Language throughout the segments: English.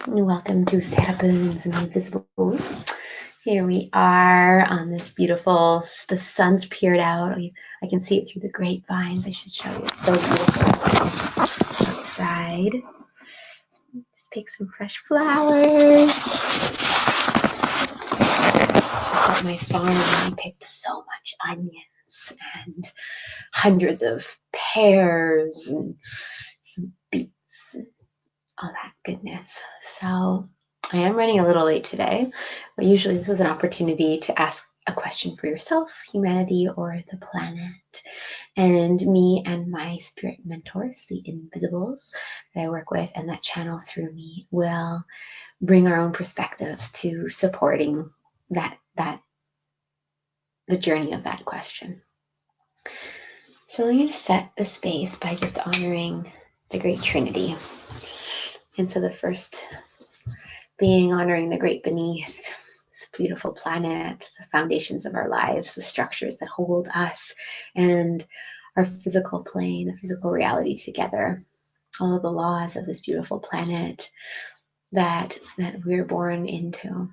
Welcome to Saera The Invisibles. Here we are on this beautiful, the sun's peered out. I can see it through the grapevines. I should show you. It's so beautiful outside. Just pick some fresh flowers. Just at my farm, I picked so much onions and hundreds of pears and some beets and all that goodness. So I am running a little late today, but usually this is an opportunity to ask a question for yourself, humanity, or the planet. And me and my spirit mentors, the Invisibles, that I work with and that channel through me, will bring our own perspectives to supporting the journey of that question. So I'm going to set the space by just honoring the Great Trinity. And so the first being honoring the great beneath, this beautiful planet, the foundations of our lives, the structures that hold us and our physical plane, the physical reality together, all of the laws of this beautiful planet that we're born into.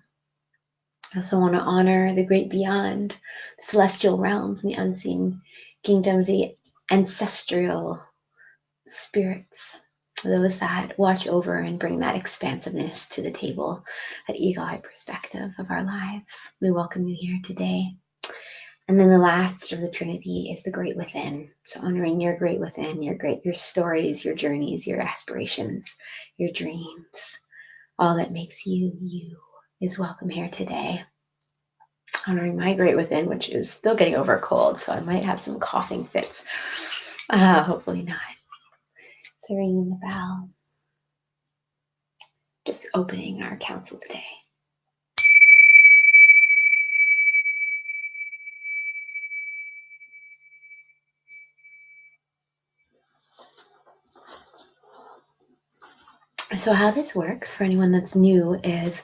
I also want to honor the great beyond, the celestial realms and the unseen kingdoms, the ancestral spirits, those that watch over and bring that expansiveness to the table, that eagle-eye perspective of our lives. We welcome you here today. And then the last of the Trinity is the great within. So honoring your great within, your stories, your journeys, your aspirations, your dreams, all that makes you, you is welcome here today. Honoring my great within, which is still getting over a cold, so I might have some coughing fits. Hopefully not. So ringing the bell. Just opening our council today. So how this works for anyone that's new is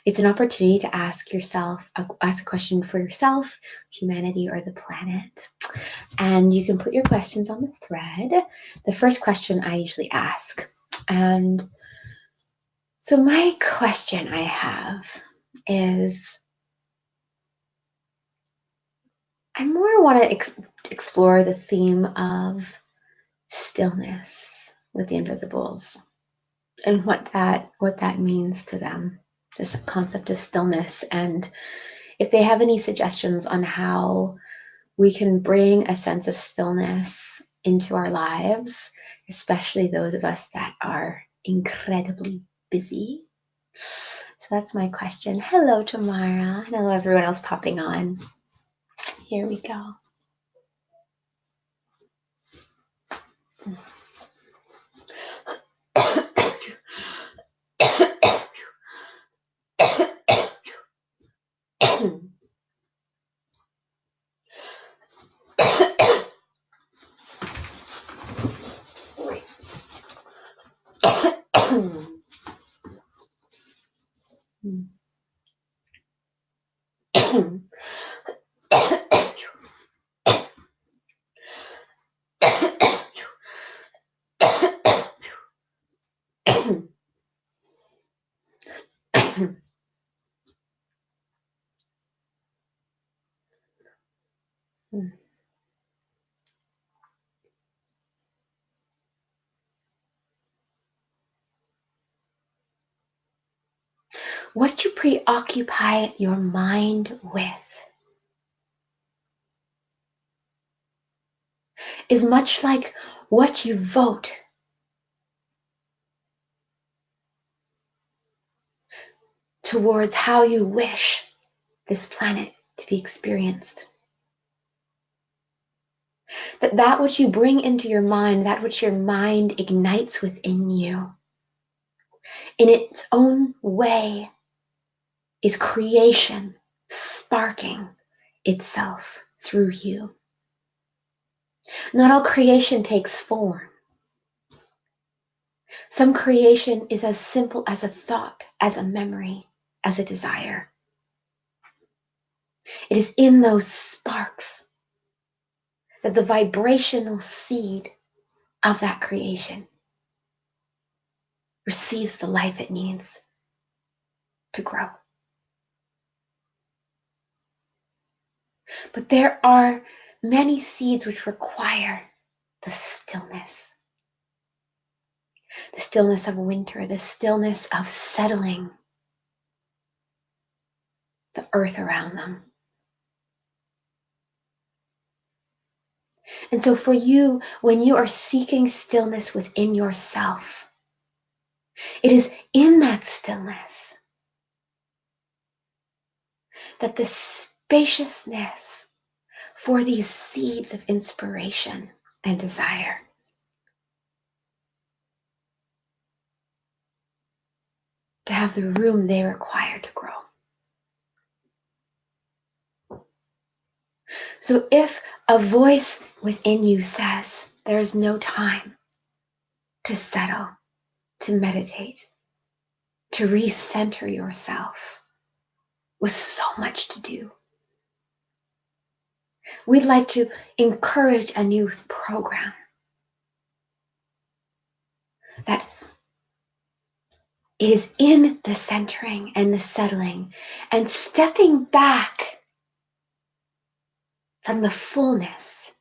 it's an opportunity to ask a question for yourself, humanity, or the planet. And you can put your questions on the thread. The first question I usually ask. And so my question I have is, I more want to explore the theme of stillness with the Invisibles and what that means to them, this concept of stillness, and if they have any suggestions on how we can bring a sense of stillness into our lives, especially those of us that are incredibly busy. So that's my question. Hello, Tamara. Hello, everyone else popping on. Here we go. What you preoccupy your mind with is much like what you vote towards how you wish this planet to be experienced. That which you bring into your mind, that which your mind ignites within you, in its own way, is creation sparking itself through you. Not all creation takes form. Some creation is as simple as a thought, as a memory, as a desire. It is in those sparks that the vibrational seed of that creation receives the life it needs to grow. But there are many seeds which require the stillness of winter, the stillness of settling the earth around them. And so for you, when you are seeking stillness within yourself, it is in that stillness that the spaciousness for these seeds of inspiration and desire to have the room they require to grow. So if a voice within you says there is no time to settle, to meditate, to recenter yourself with so much to do, we'd like to encourage a new program that is in the centering and the settling and stepping back from the fullness,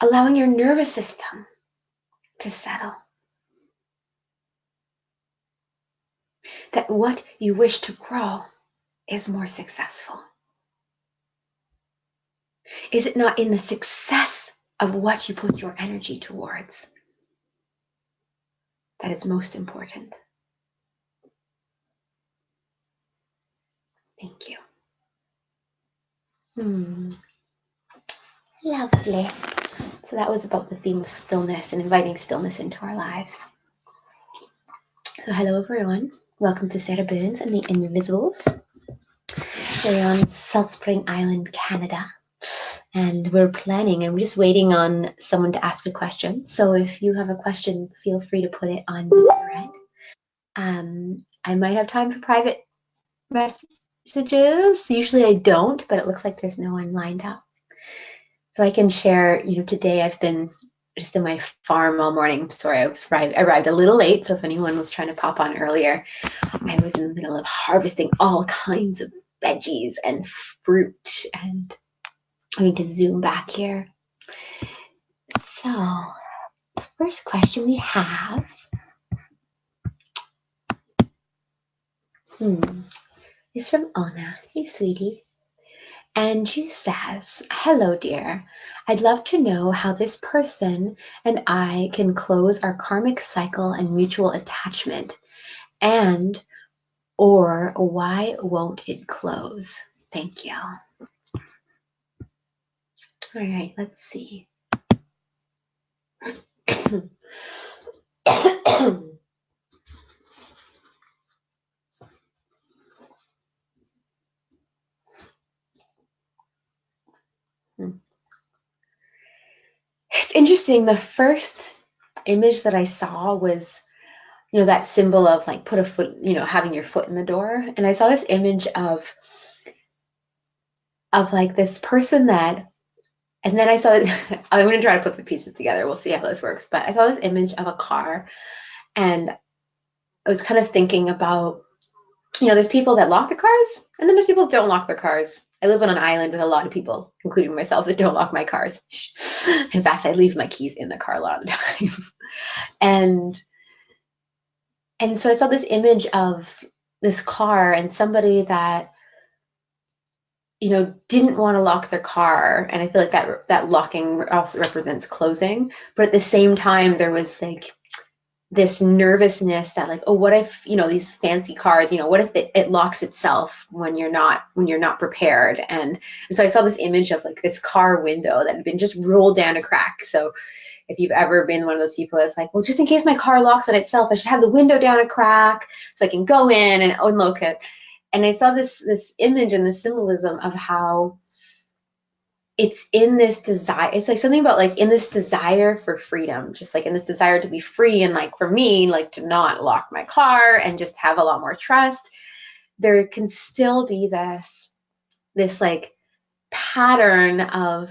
allowing your nervous system to settle. That what you wish to grow is more successful. Is it not in the success of what you put your energy towards that is most important? Thank you. Lovely. So that was about the theme of stillness and inviting stillness into our lives. So hello everyone. Welcome to Saera The Invisibles. We're on Salt Spring Island, Canada. And we're planning and we're just waiting on someone to ask a question. So if you have a question, feel free to put it on the thread. I might have time for private messages. Usually I don't, but it looks like there's no one lined up. So I can share, today I've been just in my farm all morning. Sorry, I arrived a little late. So if anyone was trying to pop on earlier, I was in the middle of harvesting all kinds of veggies and fruit, and I need to zoom back here. So the first question we have is from Anna. Hey, sweetie. And she says, hello, dear. I'd love to know how this person and I can close our karmic cycle and mutual attachment, and or why won't it close? Thank you. All right, let's see. It's interesting. The first image that I saw was, that symbol of like put a foot, having your foot in the door. And I saw this image of like this person that, and then I saw this, I'm going to try to put the pieces together. We'll see how this works. But I saw this image of a car, and I was kind of thinking about, there's people that lock their cars, and then there's people that don't lock their cars. I live on an island with a lot of people, including myself, that don't lock my cars. In fact, I leave my keys in the car a lot of the time. And so I saw this image of this car and somebody that, didn't want to lock their car. And I feel like that locking also represents closing. But at the same time, there was like this nervousness that like, oh, what if, these fancy cars, what if it locks itself when you're not prepared? And so I saw this image of like this car window that had been just rolled down a crack. So if you've ever been one of those people that's like, well, just in case my car locks on itself, I should have the window down a crack so I can go in and unlock it. And I saw this image and the symbolism of how it's in this desire. It's like something about like in this desire for freedom, just like in this desire to be free. And like for me, like to not lock my car and just have a lot more trust. There can still be this like pattern of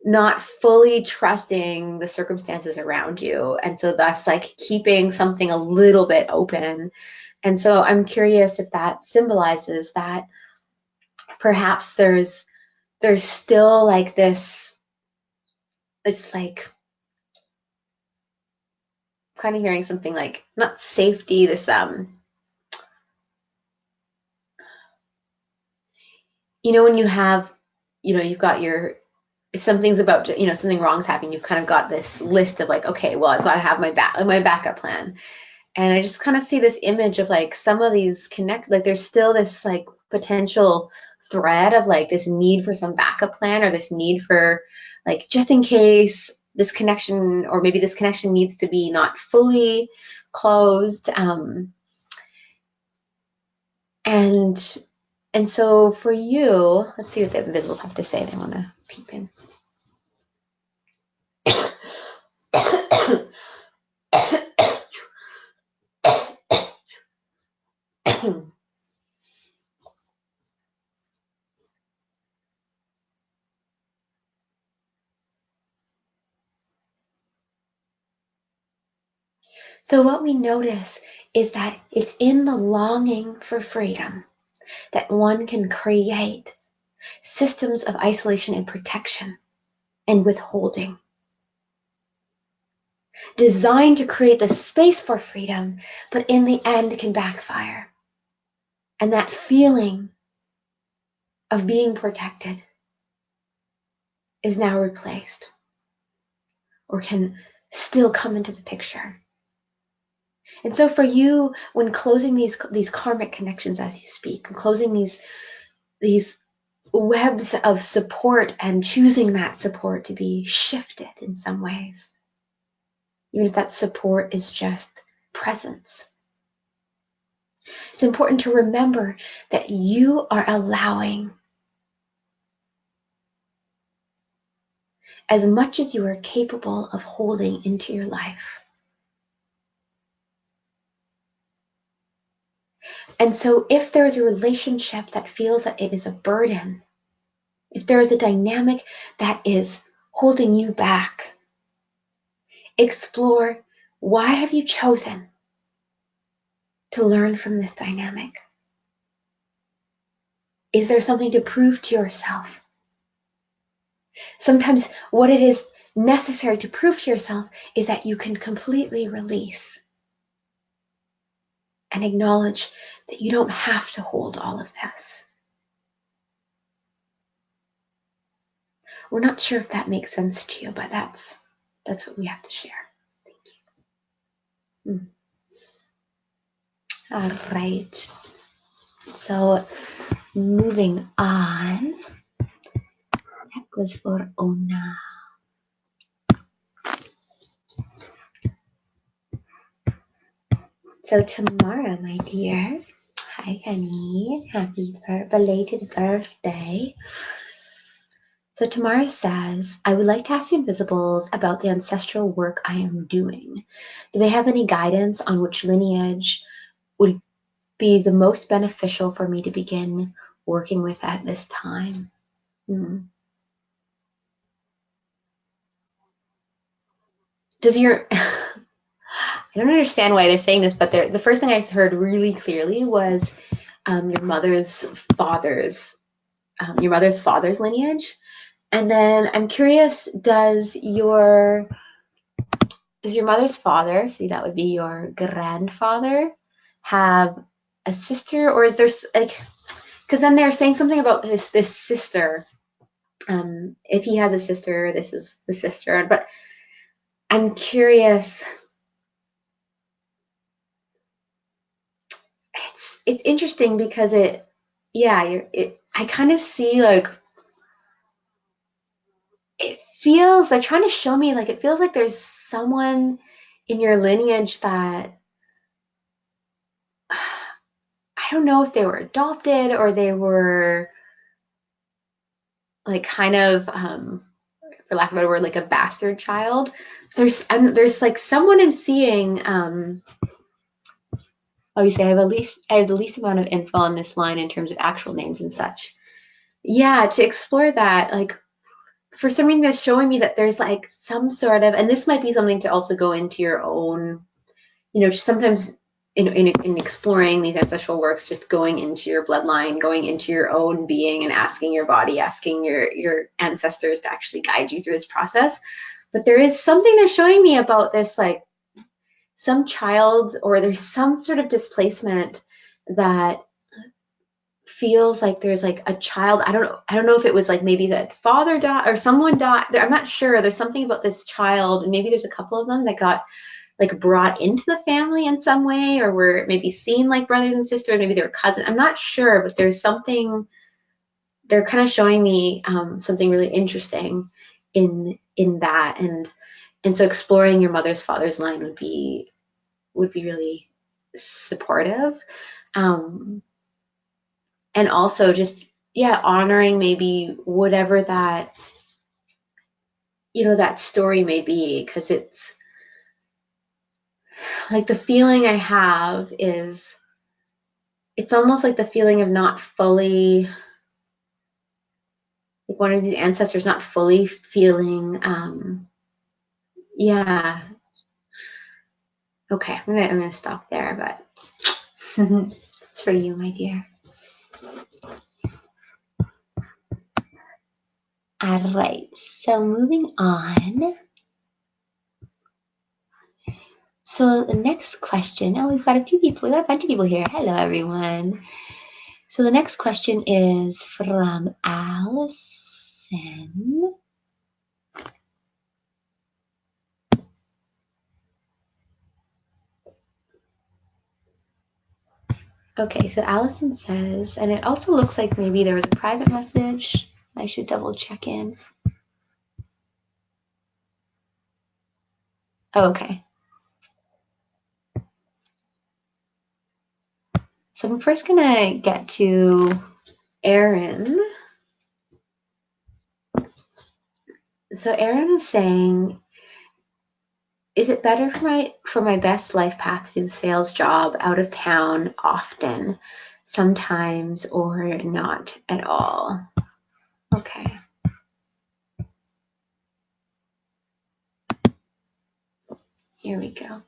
not fully trusting the circumstances around you. And so that's like keeping something a little bit open And so I'm curious if that symbolizes that perhaps there's still like this, it's like kind of hearing something like not safety, this when you have, you've got your, if something's about to, something wrong's happening, you've kind of got this list of like, okay, well, I've got to have my backup plan. And I just kind of see this image of like some of these like there's still this like potential thread of like this need for some backup plan, or this need for like, just in case this connection, or maybe this connection needs to be not fully closed. And so for you, let's see what the invisibles have to say. They want to peep in. So what we notice is that it's in the longing for freedom that one can create systems of isolation and protection and withholding, designed to create the space for freedom, but in the end can backfire. And that feeling of being protected is now replaced, or can still come into the picture. And so for you, when closing these karmic connections as you speak, and closing these webs of support, and choosing that support to be shifted in some ways, even if that support is just presence, it's important to remember that you are allowing as much as you are capable of holding into your life. And so if there is a relationship that feels that it is a burden, if there is a dynamic that is holding you back, explore, why have you chosen to learn from this dynamic? Is there something to prove to yourself? Sometimes what it is necessary to prove to yourself is that you can completely release and acknowledge that you don't have to hold all of this. We're not sure if that makes sense to you, but that's what we have to share. Thank you. All right. So moving on, that was for Ona. So tomorrow, my dear, hi honey, happy belated birthday. So Tamara says, I would like to ask the Invisibles about the ancestral work I am doing. Do they have any guidance on which lineage would be the most beneficial for me to begin working with at this time? Does your... I don't understand why they're saying this, but the first thing I heard really clearly was your mother's father's lineage. And then I'm curious, does your mother's father, so that would be your grandfather, have a sister, or is there like, because then they're saying something about this sister. If he has a sister, this is the sister. But I'm curious. It's interesting because I kind of see like, it feels like trying to show me like, it feels like there's someone in your lineage that I don't know if they were adopted or they were like kind of for lack of a better word, like a bastard child. There's like someone I'm seeing. Obviously, I have the least amount of info on this line in terms of actual names and such. Yeah, to explore that, like for some reason, they're showing me that there's like some sort of, and this might be something to also go into your own, just sometimes in exploring these ancestral works, just going into your bloodline, going into your own being and asking your body, asking your ancestors to actually guide you through this process. But there is something they're showing me about this, like some child, or there's some sort of displacement that feels like there's like a child. I don't know if it was like maybe that father died or someone died. I'm not sure. There's something about this child, and maybe there's a couple of them that got like brought into the family in some way, or were maybe seen like brothers and sisters, maybe they were cousins. I'm not sure, but there's something, they're kind of showing me something really interesting in that. And so exploring your mother's father's line would be really supportive. And also just, yeah, honoring maybe whatever that, that story may be, because it's like the feeling I have is, it's almost like the feeling of not fully, like one of these ancestors not fully feeling, yeah. Okay, I'm gonna stop there, but it's for you, my dear. All right, so moving on. So the next question, we've got a bunch of people here. Hello, everyone. So the next question is from Allison. Okay, so Allison says, and it also looks like maybe there was a private message. I should double check in. Oh, okay. So I'm first gonna get to Erin. So Erin is saying, is it better for my best life path to do the sales job out of town often, sometimes, or not at all? Okay. Here we go.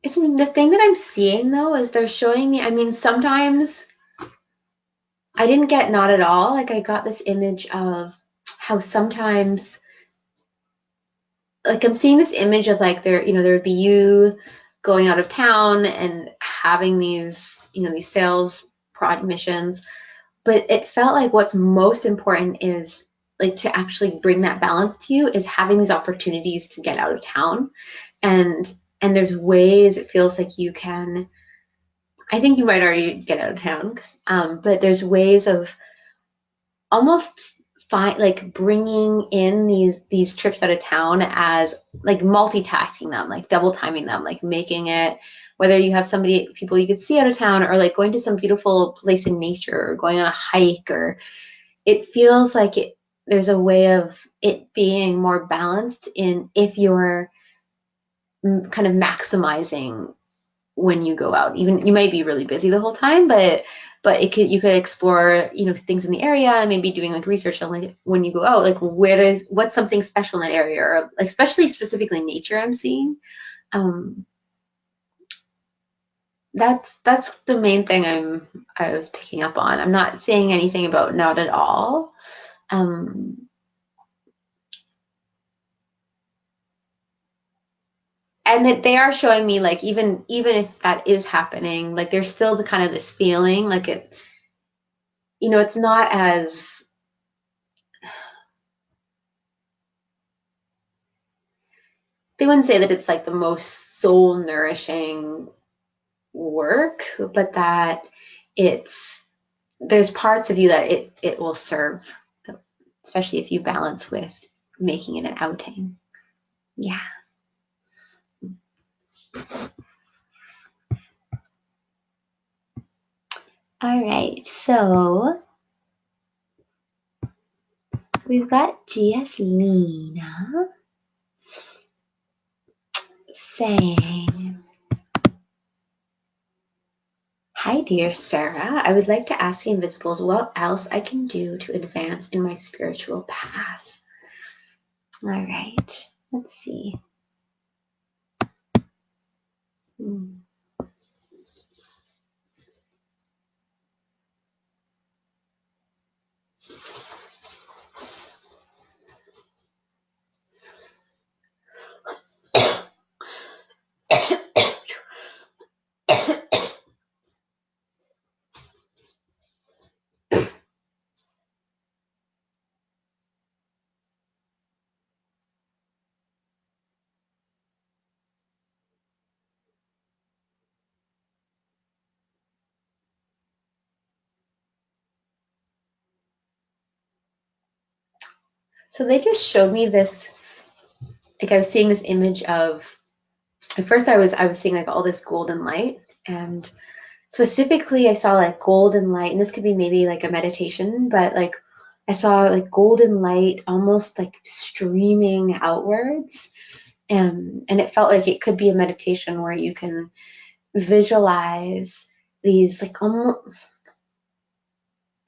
It's the thing that I'm seeing though is they're showing me, I mean, sometimes I didn't get not at all. Like I got this image of how sometimes, like I'm seeing this image of like there would be you going out of town and having these, these sales prod missions. But it felt like what's most important is like to actually bring that balance to you is having these opportunities to get out of town. And there's ways it feels like you can, I think you might already get out of town, but there's ways of almost like bringing in these trips out of town as like multitasking them, like double timing them, like making it, whether you have people you could see out of town, or like going to some beautiful place in nature, or going on a hike, or it feels like there's a way of it being more balanced in if you're kind of maximizing when you go out. Even you might be really busy the whole time, but you could explore, things in the area, and maybe doing like research on like when you go out, like what's something special in that area, or like, especially specifically nature I'm seeing. That's the main thing I was picking up on. I'm not saying anything about not at all. And that they are showing me like even if that is happening, like there's still the kind of this feeling like it's not as, they wouldn't say that it's like the most soul nourishing work, but that there's parts of you that it will serve, especially if you balance with making it an outing. Yeah. All right, so we've got Giaslina saying, hi, dear Sarah. I would like to ask the Invisibles what else I can do to advance in my spiritual path. All right, let's see. So they just showed me this, like I was seeing this image of, at first I was seeing like all this golden light, and specifically I saw like golden light, and this could be maybe like a meditation, but like I saw like golden light almost like streaming outwards. And it felt like it could be a meditation where you can visualize these like almost,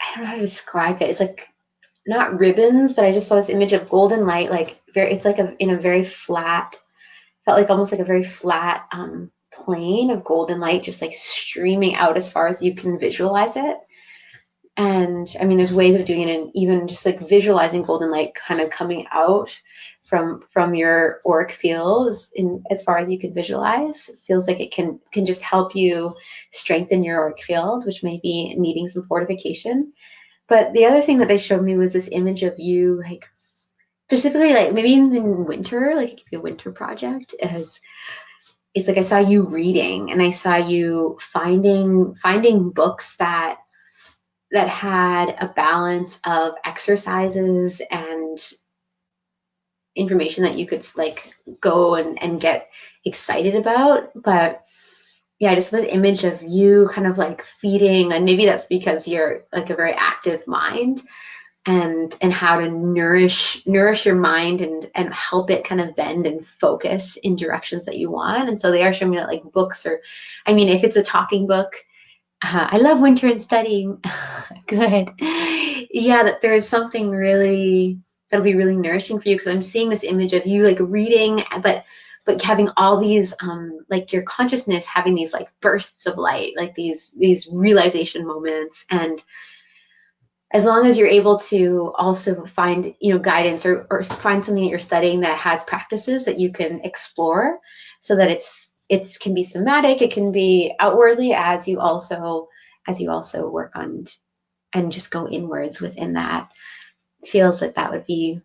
I don't know how to describe it. It's like not ribbons, but I just saw this image of golden light, like very, it's like in a very flat, felt like almost like a very flat plane of golden light, just like streaming out as far as you can visualize it. And I mean, there's ways of doing it, and even just like visualizing golden light kind of coming out from your auric fields in as far as you can visualize. It feels like it can just help you strengthen your auric field, which may be needing some fortification. But the other thing that they showed me was this image of you, like specifically, like maybe in winter, like it could be a winter project. As it's like I saw you reading, and I saw you finding books that had a balance of exercises and information that you could like go and get excited about. But yeah, I just have this image of you kind of like feeding, and maybe that's because you're like a very active mind, and how to nourish your mind and help it kind of bend and focus in directions that you want. And so they are showing me that like books, or I mean, if it's a talking book, I love winter and studying. Good. Yeah, that there is something really that'll be really nourishing for you, because I'm seeing this image of you like reading, but having all these like your consciousness having these like bursts of light, like these realization moments. And as long as you're able to also find, you know, guidance, or find something that you're studying that has practices that you can explore, so that it can be somatic, it can be outwardly, as you also work on and just go inwards within that. Feels like that would be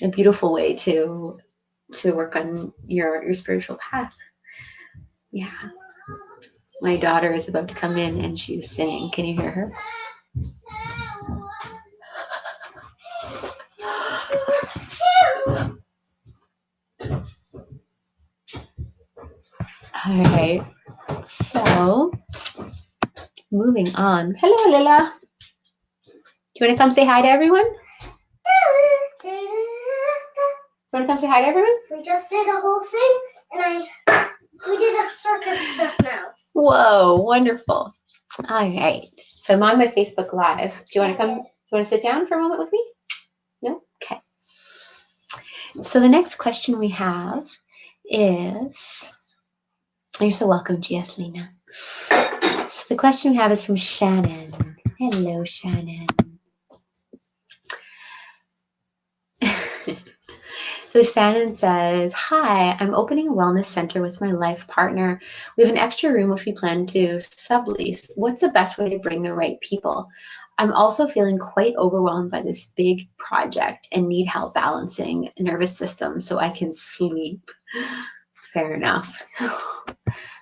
a beautiful way to work on your spiritual path. Yeah. My daughter is about to come in and she's saying, can you hear her? All right. So, moving on. Hello, Lila. Do you want to come say hi to everyone? Do you want to come say hi to everyone? We just did a whole thing, and we did a circus stuff now. Whoa, wonderful. All right. So I'm on my Facebook Live. Do you want to come? Do you want to sit down for a moment with me? No? Okay. So the next question we have is, you're so welcome, Giaslina. So the question we have is from Shannon. Hello, Shannon. So Shannon says, hi, I'm opening a wellness center with my life partner. We have an extra room which we plan to sublease. What's the best way to bring the right people? I'm also feeling quite overwhelmed by this big project and need help balancing a nervous system so I can sleep. Fair enough.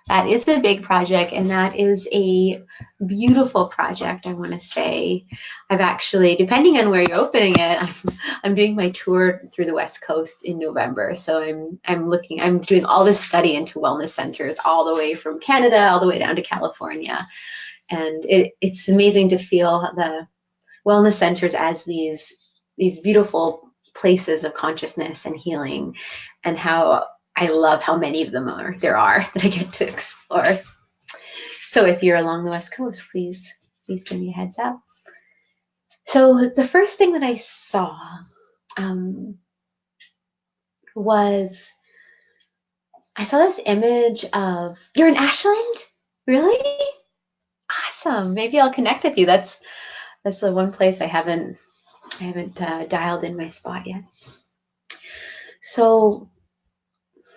That is a big project, and that is a beautiful project, I want to say. I've actually, depending on where you're opening it, I'm doing my tour through the West Coast in November. So I'm doing all this study into wellness centers all the way from Canada all the way down to California. And it's amazing to feel the wellness centers as these these beautiful places of consciousness and healing, and how I love how many of them there are that I get to explore. So if you're along the West Coast, please give me a heads up. So the first thing that I saw was, I saw this image of, you're in Ashland? Really? Awesome. Maybe I'll connect with you. That's the one place I haven't dialed in my spot yet. So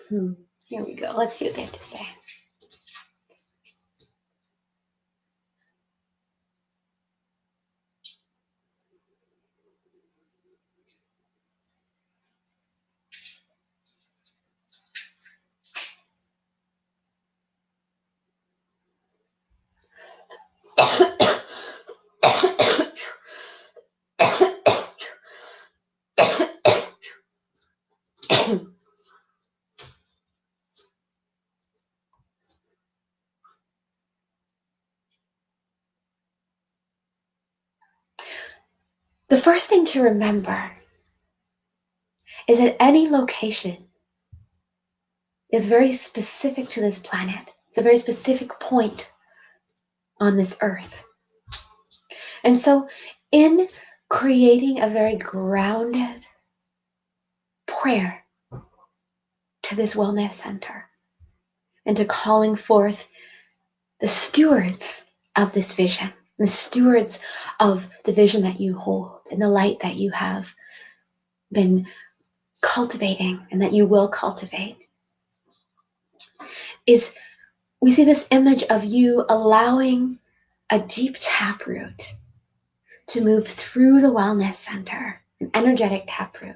here we go. Let's see what they have to say. The first thing to remember is that any location is very specific to this planet. It's a very specific point on this earth. And so in creating a very grounded prayer to this wellness center and to calling forth the stewards of this vision, the stewards of the vision that you hold and the light that you have been cultivating and that you will cultivate, is we see this image of you allowing a deep taproot to move through the wellness center, an energetic taproot,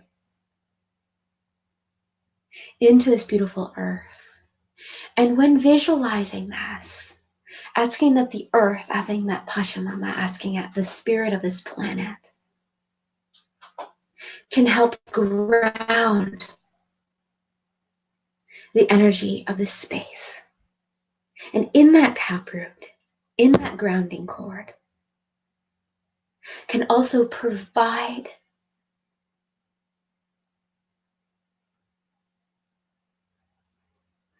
into this beautiful earth. And when visualizing this, asking that the earth, asking that Pachamama, asking at the spirit of this planet, can help ground the energy of this space. And in that taproot, in that grounding cord, can also provide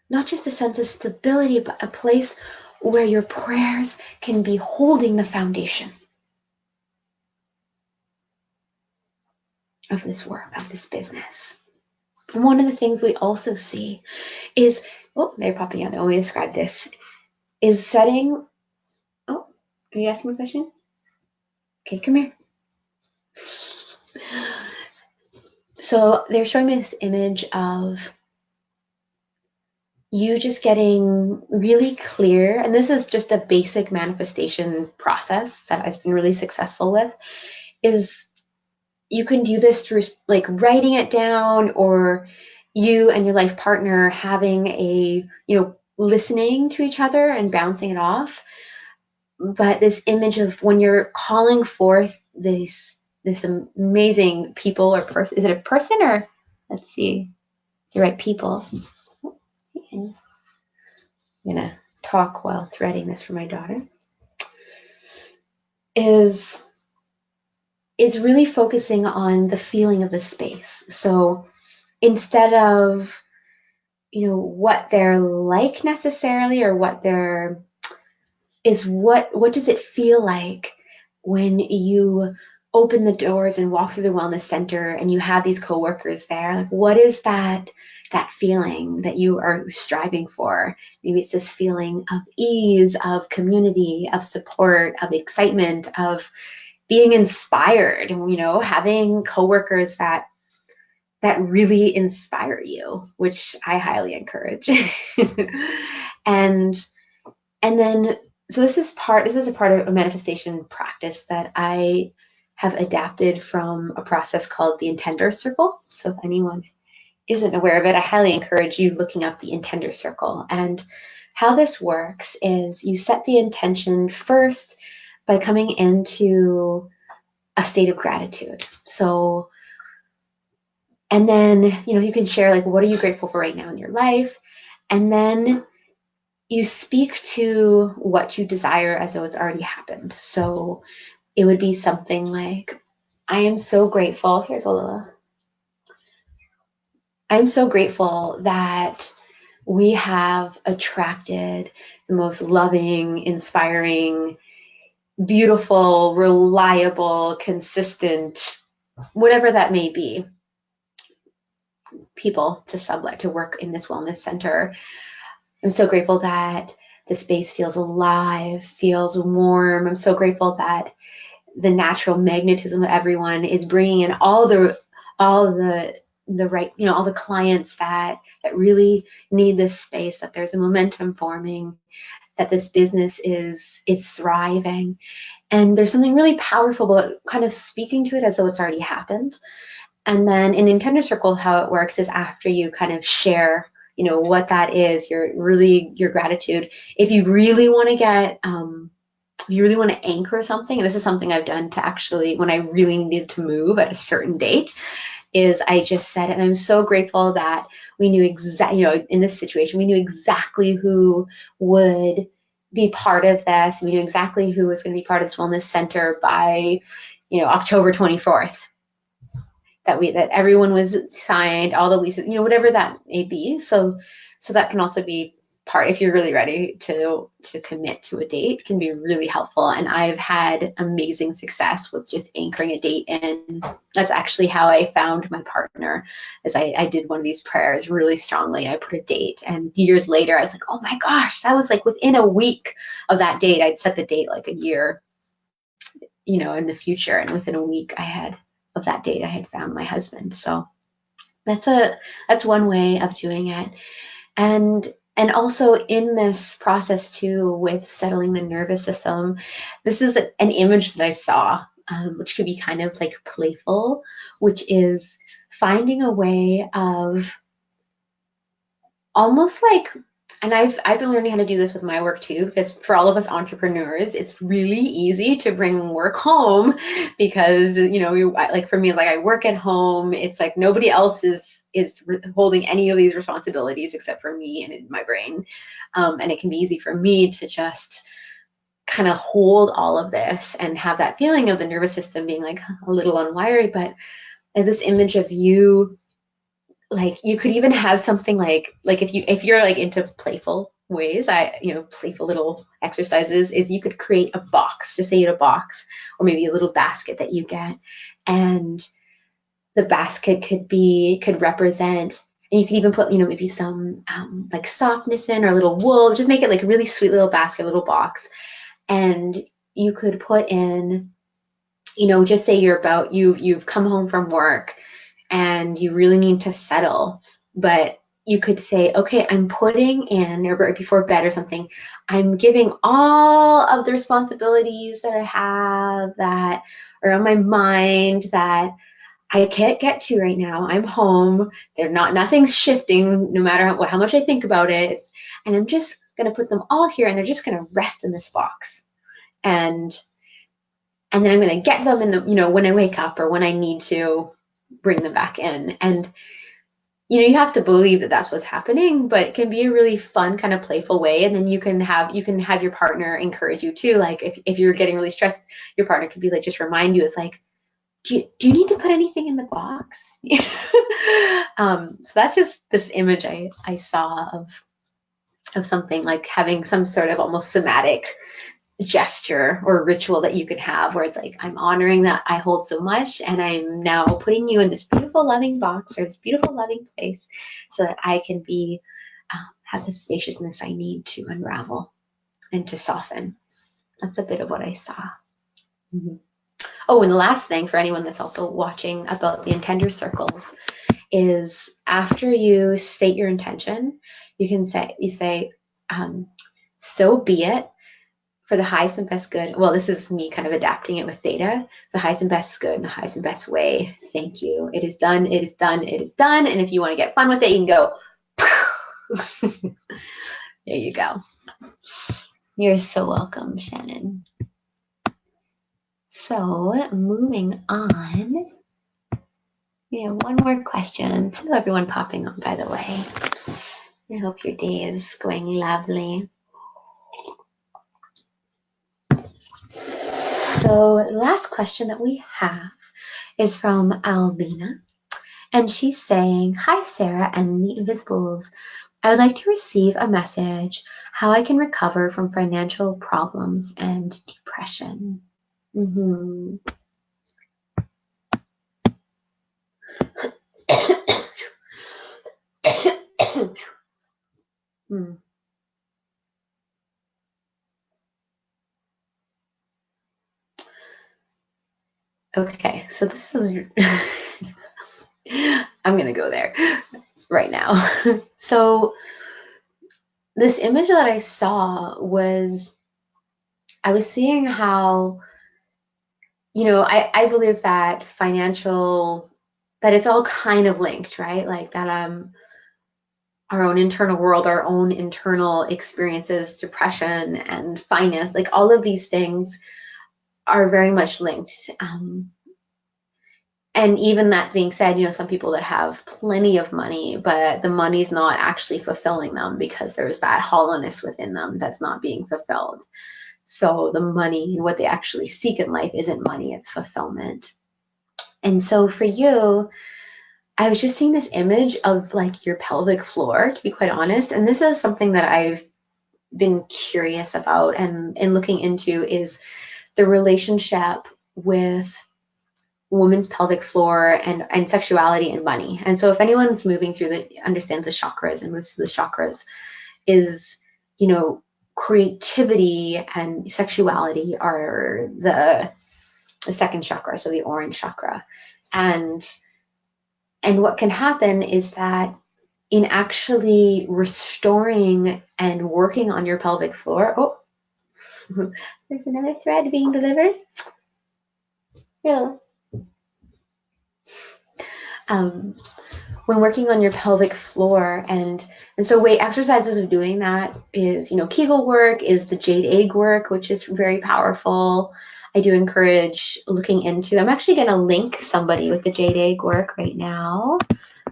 not just a sense of stability, but a place where your prayers can be holding the foundation of this work, of this business. And one of the things we also see is, they're popping out. Let me describe this. Is setting, are you asking me a question? Okay, come here. So they're showing me this image of you just getting really clear, and this is just a basic manifestation process that I've been really successful with, is you can do this through like writing it down, or you and your life partner having a, listening to each other and bouncing it off. But this image of when you're calling forth this amazing people or person, is it a person or, let's see, the right people. I'm gonna talk while threading this for my daughter. Is really focusing on the feeling of the space. So instead of, what they're like necessarily, or what they're, is what does it feel like when you open the doors and walk through the wellness center and you have these coworkers there? Like, what is that feeling that you are striving for? Maybe it's this feeling of ease, of community, of support, of excitement, of being inspired, having coworkers that really inspire you, which I highly encourage. and then, so this is a part of a manifestation practice that I have adapted from a process called the Intender Circle. So if anyone isn't aware of it, I highly encourage you looking up the Intender Circle. And how this works is you set the intention first by coming into a state of gratitude. So, and then, you can share, like, what are you grateful for right now in your life? And then you speak to what you desire as though it's already happened. So it would be something like, I am so grateful. Here, go, Lila. I'm so grateful that we have attracted the most loving, inspiring, beautiful, reliable, consistent, whatever that may be, people to sublet to work in this wellness center. I'm so grateful that the space feels alive, feels warm. I'm so grateful that the natural magnetism of everyone is bringing in all the right, all the clients that really need this space, that there's a momentum forming, that this business is thriving. And there's something really powerful about kind of speaking to it as though it's already happened. And then in the intender circle, how it works is after you kind of share, what that is, your gratitude. If you really want to get, if you really want to anchor something, and this is something I've done to actually, when I really needed to move at a certain date, is I just said, and I'm so grateful that we knew exactly, in this situation, we knew exactly who would be part of this. We knew exactly who was going to be part of this wellness center by, October 24th. That everyone was signed, all the leases, whatever that may be. So that can also be part, if you're really ready to commit to a date, can be really helpful. And I've had amazing success with just anchoring a date in. That's actually how I found my partner, as I did one of these prayers really strongly. I put a date, and years later I was like, oh my gosh, that was like within a week of that date. I'd set the date like a year, in the future, and within a week of that date I had found my husband. So that's one way of doing it. And also in this process too, with settling the nervous system, this is an image that I saw, which could be kind of like playful, which is finding a way of almost like, and I've been learning how to do this with my work too, because for all of us entrepreneurs, it's really easy to bring work home because, like for me, it's like I work at home. It's like nobody else is holding any of these responsibilities except for me and in my brain. And it can be easy for me to just kind of hold all of this and have that feeling of the nervous system being like a little unwiry. But this image of you, like you could even have something like if you're like into playful ways, playful little exercises, is you could create a box, just say you had a box or maybe a little basket that you get, and the basket could represent, and you could even put maybe some like softness in, or a little wool, just make it like a really sweet little basket, little box. And you could put in, just say you've come home from work and you really need to settle, but you could say, okay, I'm putting in, or before bed or something, I'm giving all of the responsibilities that I have that are on my mind that I can't get to right now. I'm home. Nothing's shifting, no matter how much I think about it. And I'm just going to put them all here, and they're just going to rest in this box. And then I'm going to get them in the, when I wake up or when I need to bring them back in. And you have to believe that that's what's happening, but it can be a really fun kind of playful way. And then you can have your partner encourage you too. Like if you're getting really stressed, your partner could be like, just remind you, it's like, do you need to put anything in the box? So that's just this image I saw of something like having some sort of almost somatic gesture or ritual that you could have, where it's like, I'm honoring that I hold so much, and I'm now putting you in this beautiful loving box, or this beautiful loving place, so that I can be have the spaciousness I need to unravel and to soften. That's a bit of what I saw. Mm-hmm. Oh, and the last thing for anyone that's also watching about the intender circles is, after you state your intention, you say, so be it, for the highest and best good. Well, this is me kind of adapting it with theta. The highest and best good in the highest and best way. Thank you. It is done. It is done. It is done. And if you want to get fun with it, you can go. There you go. You're so welcome, Shannon. So moving on. We have one more question. Hello, everyone popping on, by the way. I hope your day is going lovely. So the last question that we have is from Albina. And she's saying, "Hi, Saera and the Invisibles. I would like to receive a message how I can recover from financial problems and depression." Mm-hmm. Hmm. Okay, so this is I'm gonna go there right now. So this image that I saw was, I was seeing how, I believe that that it's all kind of linked, right? Like that our own internal world, our own internal experiences, depression and finance, like all of these things are very much linked. And even that being said, some people that have plenty of money, but the money's not actually fulfilling them because there's that hollowness within them that's not being fulfilled. So the money, what they actually seek in life isn't money, it's fulfillment. And so for you, I was just seeing this image of like your pelvic floor, to be quite honest. And this is something that I've been curious about and looking into, is the relationship with women's pelvic floor and sexuality and money. And so if anyone's moving through understands the chakras and moves through the chakras, is, creativity and sexuality are the second chakra, so the orange chakra. And what can happen is that in actually restoring and working on your pelvic floor, oh, there's another thread being delivered. Yeah. When working on your pelvic floor, and so way exercises of doing that is, Kegel work, is the jade egg work, which is very powerful. I do encourage looking into. I'm actually going to link somebody with the jade egg work right now,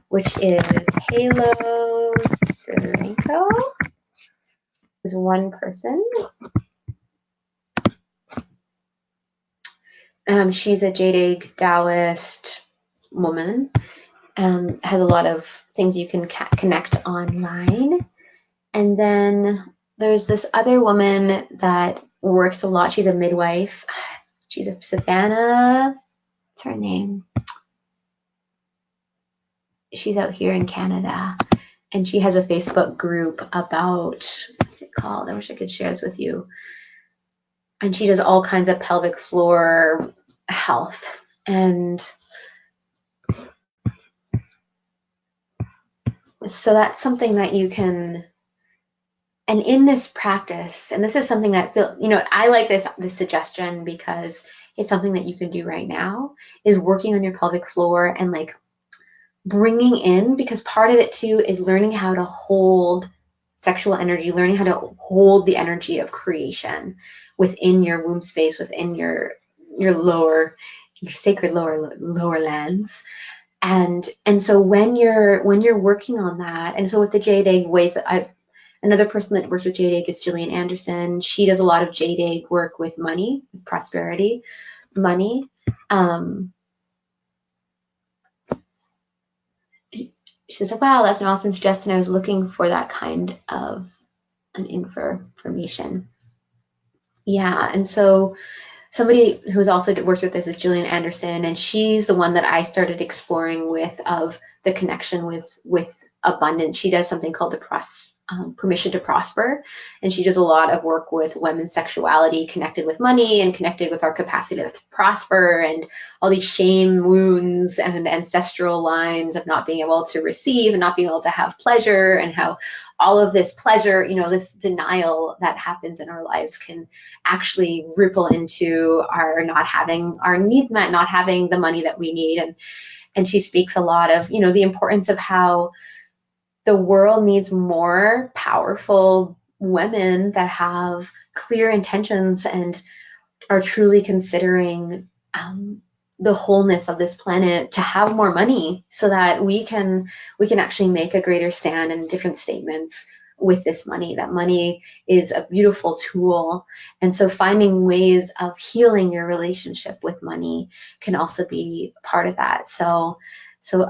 which is Halo Serenko. There's one person. She's a jade egg Taoist woman, and has a lot of things you can connect online. And then there's this other woman that works a lot. She's a midwife. She's a Savannah. What's her name? She's out here in Canada. And she has a Facebook group about, what's it called? I wish I could share this with you. And she does all kinds of pelvic floor health. And so that's something that you can, and in this practice, and this is something that I like this suggestion because it's something that you can do right now, is working on your pelvic floor and like bringing in, because part of it too is learning how to hold sexual energy, learning how to hold the energy of creation within your womb space, within your sacred lower lands. And so when you're working on that, and so with the jade egg ways that another person that works with jade egg is Gillian Anderson. She does a lot of jade egg work with money, with prosperity, money. She says, "Wow, that's an awesome suggestion. I was looking for that kind of an information." Yeah, and so somebody who's also worked with this is Gillian Anderson, and she's the one that I started exploring with, of the connection with abundance. She does something called Permission to Prosper, and she does a lot of work with women's sexuality connected with money and connected with our capacity to prosper, and all these shame wounds and ancestral lines of not being able to receive and not being able to have pleasure, and how all of this pleasure, this denial that happens in our lives can actually ripple into our not having our needs met, not having the money that we need. And she speaks a lot of, the importance of how the world needs more powerful women that have clear intentions and are truly considering the wholeness of this planet, to have more money so that we can actually make a greater stand in different statements with this money, that money is a beautiful tool. And so finding ways of healing your relationship with money can also be part of that. So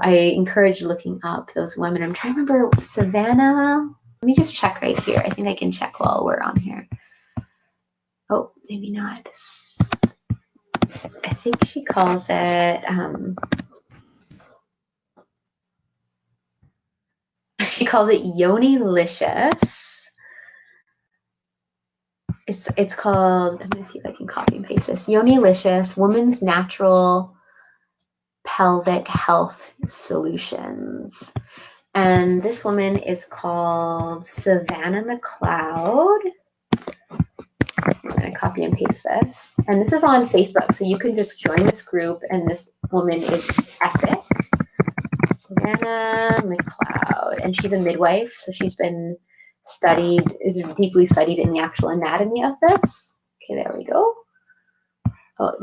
I encourage looking up those women. I'm trying to remember Savannah. Let me just check right here. I think I can check while we're on here. Oh, maybe not. I think she calls it, she calls it Yoni-licious. It's called, I'm going to see if I can copy and paste this. Yoni-licious, Women's Natural Pelvic Health Solutions. And this woman is called Savannah McLeod. I'm going to copy and paste this. And this is on Facebook, so you can just join this group, and this woman is epic. Saera The Invisibles, and she's a midwife, so she's been is deeply studied in the actual anatomy of this. Okay, there we go. Oh,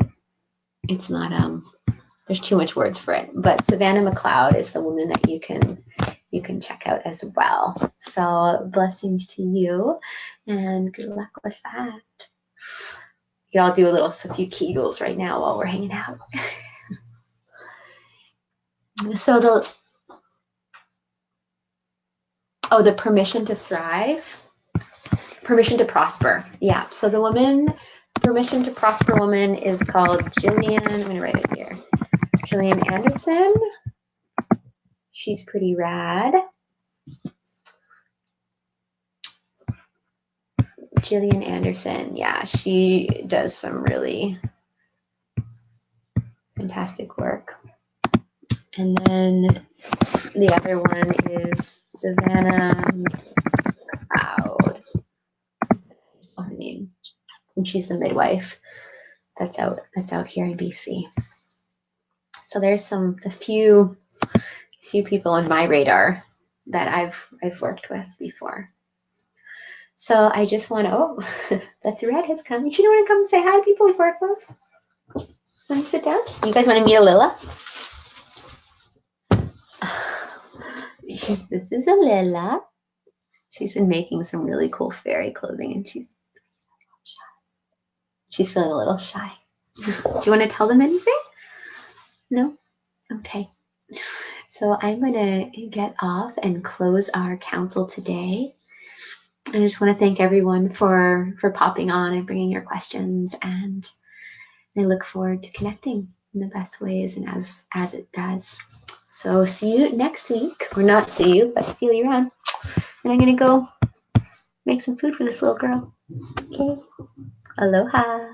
it's not, there's too much words for it, but Saera The Invisibles is the woman that you can check out as well. So blessings to you, and good luck with that. You can all do a few Kegels right now while we're hanging out. So the permission to thrive, permission to prosper. Yeah. So the woman, permission to prosper woman is called Jillian. I'm going to write it here. Jillian Anderson. She's pretty rad. Jillian Anderson. Yeah, she does some really fantastic work. And then the other one is Savannah McLeod. Her name. And she's the midwife that's out here in BC. So there's a few people on my radar that I've worked with before. So I just want to, the thread has come. You want to come say hi to people before it closes? Want to sit down? You guys want to meet Alila? This is Alila. She's been making some really cool fairy clothing, and she's feeling a little shy. Do you want to tell them anything? No? Okay. So I'm going to get off and close our council today. I just want to thank everyone for popping on and bringing your questions, and I look forward to connecting in the best ways and as it does. So see you next week, or not see you, but feel you around. And I'm going to go make some food for this little girl. Okay. Aloha.